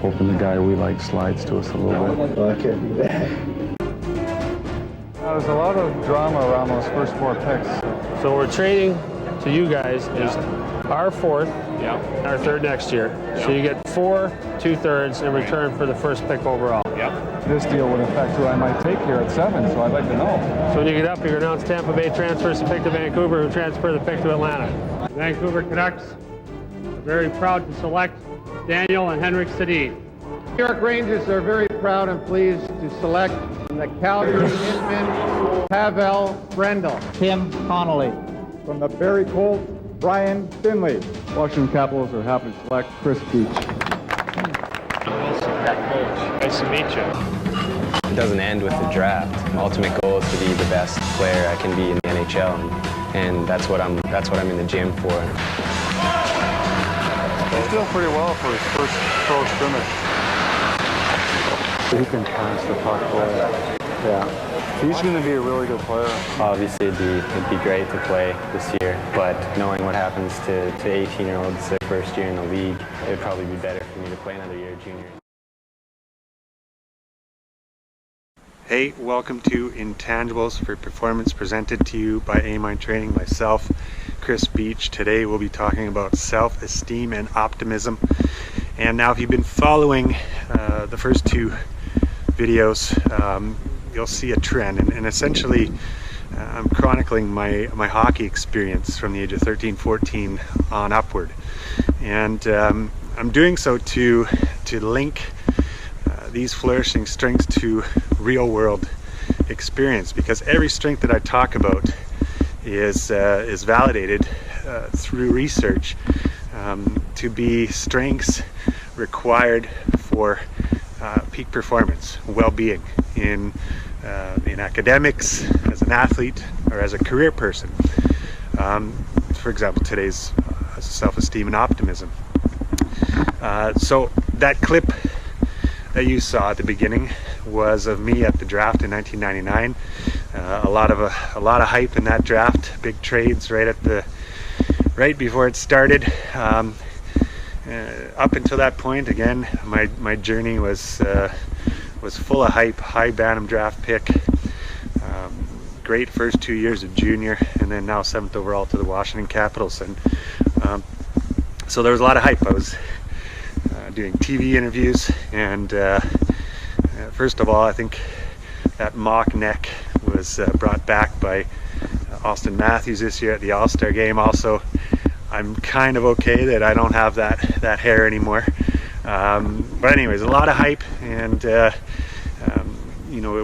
hoping the guy we like slides to us a little bit. Well, I can't do that. There's a lot of drama around those first 4 picks. So we're trading to you guys is our 4th, our 3rd next year. So you get 4 2/3 in return for the first pick overall. This deal would affect who I might take here at 7, so I'd like to know. So when you get up, you're going to announce Tampa Bay transfers the pick to Vancouver, who transfer the pick to Atlanta. The Vancouver Canucks are very proud to select Daniel and Henrik Sedin. New York Rangers are very proud and pleased to select from the Calgary Hitmen, Pavel Brendel. Tim Connolly. From the Barrie Colts, Brian Finley. Washington Capitals are happy to select Chris Beach. Nice to meet you. It doesn't end with the draft. My ultimate goal is to be the best player I can be in the NHL, and that's what I'm in the gym for. He's doing pretty well for his first pro scrimmage. He can pass the puck well. Yeah. He's going to be a really good player. Obviously, it'd be great to play this year, but knowing what happens to 18-year-olds their first year in the league, it'd probably be better for me to play another year junior. Hey, welcome to Intangibles for Performance, presented to you by A-Mind Training, myself, Chris Beach. Today we'll be talking about self-esteem and optimism. And now if you've been following the first 2 videos, you'll see a trend. And essentially, I'm chronicling my hockey experience from the age of 13, 14 on upward. And I'm doing so to link these flourishing strengths to real world experience, because every strength that I talk about is validated through research to be strengths required for peak performance, well-being in academics, as an athlete, or as a career person. For example, today's self-esteem and optimism. So that clip that you saw at the beginning was of me at the draft in 1999. A lot of hype in that draft. Big trades right before it started. Up until that point, again, my journey was full of hype. High Bantam draft pick. Great first 2 years of junior, and then now 7th overall to the Washington Capitals. And so there was a lot of hype. I was doing TV interviews, and first of all, I think that mock neck was brought back by Austin Matthews this year at the All-Star game. Also, I'm kind of okay that I don't have that hair anymore. But anyways, a lot of hype, and it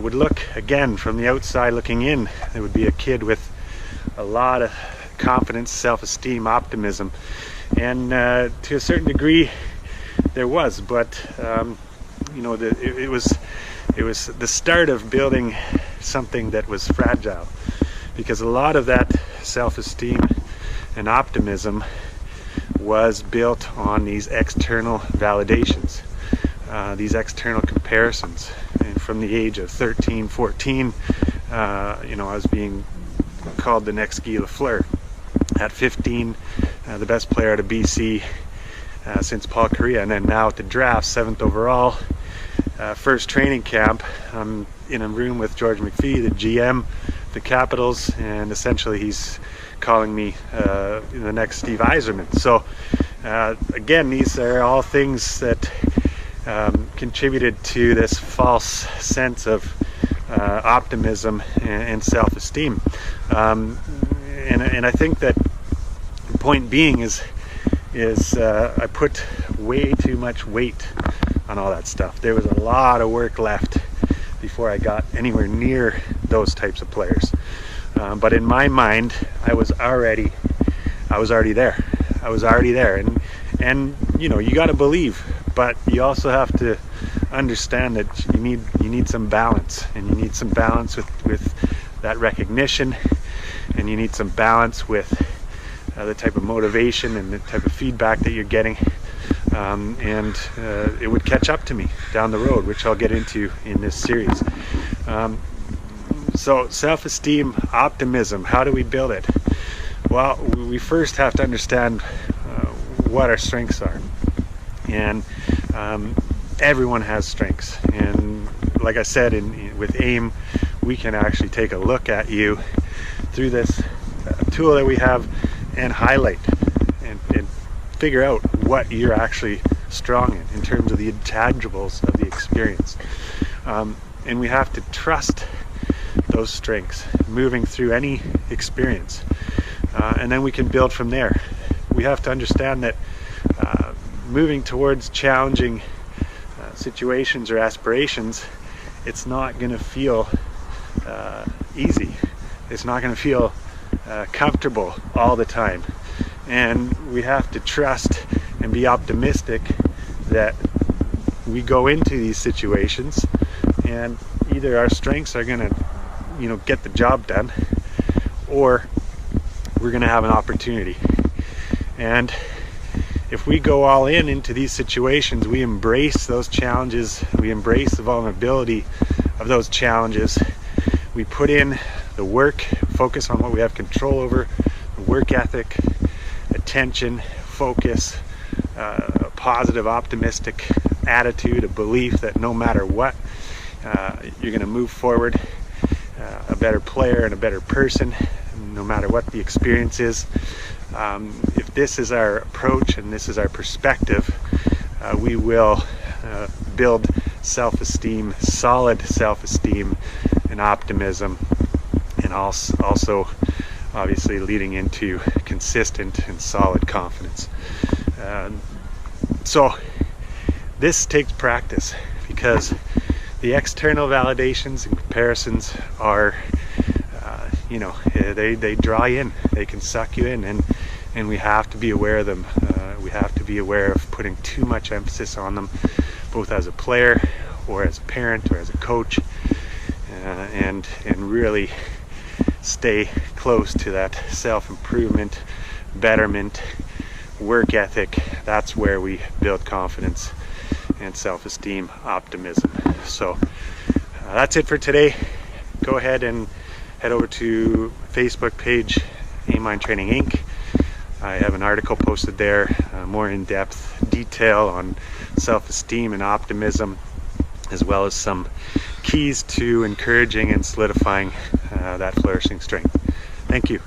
would look, again, from the outside looking in, it would be a kid with a lot of confidence, self-esteem, optimism, and to a certain degree there was, but it was the start of building something that was fragile, because a lot of that self-esteem and optimism was built on these external validations, these external comparisons. And from the age of 13, 14, I was being called the next Guy Lafleur. At 15, the best player out of BC since Paul Kariya, and then now at the draft, 7th overall, first training camp, I'm in a room with George McPhee, the GM, the Capitals, and essentially he's calling me the next Steve Yzerman. So again, these are all things that contributed to this false sense of optimism and self-esteem. And I think that the point being is I put way too much weight on all that stuff. There was a lot of work left before I got anywhere near those types of players. But in my mind, I was already there. And you got to believe, but you also have to understand that you need some balance, and you need some balance with that recognition, and you need some balance with the type of motivation and the type of feedback that you're getting, and it would catch up to me down the road, which I'll get into in this series. So self-esteem, optimism, how do we build it? Well, we first have to understand what our strengths are, and everyone has strengths, and like I said, with AIM, we can actually take a look at you through this tool that we have and highlight and figure out what you're actually strong in terms of the intangibles of the experience. And we have to trust those strengths moving through any experience, and then we can build from there. We have to understand that moving towards challenging situations or aspirations, it's not going to feel easy. It's not going to feel comfortable all the time, and we have to trust and be optimistic that we go into these situations and either our strengths are going to get the job done, or we're going to have an opportunity. And if we go all into these situations, we embrace those challenges, we embrace the vulnerability of those challenges, we put in the work, focus on what we have control over, the work ethic, attention, focus, a positive, optimistic attitude, a belief that no matter what, you're going to move forward a better player and a better person, no matter what the experience is. If this is our approach and this is our perspective, we will build self-esteem, solid self-esteem and optimism, and also obviously leading into consistent and solid confidence. So this takes practice, because the external validations and comparisons are they draw you in, they can suck you in, and we have to be aware of them. We have to be aware of putting too much emphasis on them, both as a player or as a parent or as a coach, and really stay close to that self-improvement, betterment, work ethic. That's where we build confidence and self-esteem, optimism. So that's it for today. Go ahead and head over to Facebook page, AIM Mind Training Inc. I have an article posted there, more in-depth detail on self-esteem and optimism, as well as some keys to encouraging and solidifying that flourishing strength. Thank you.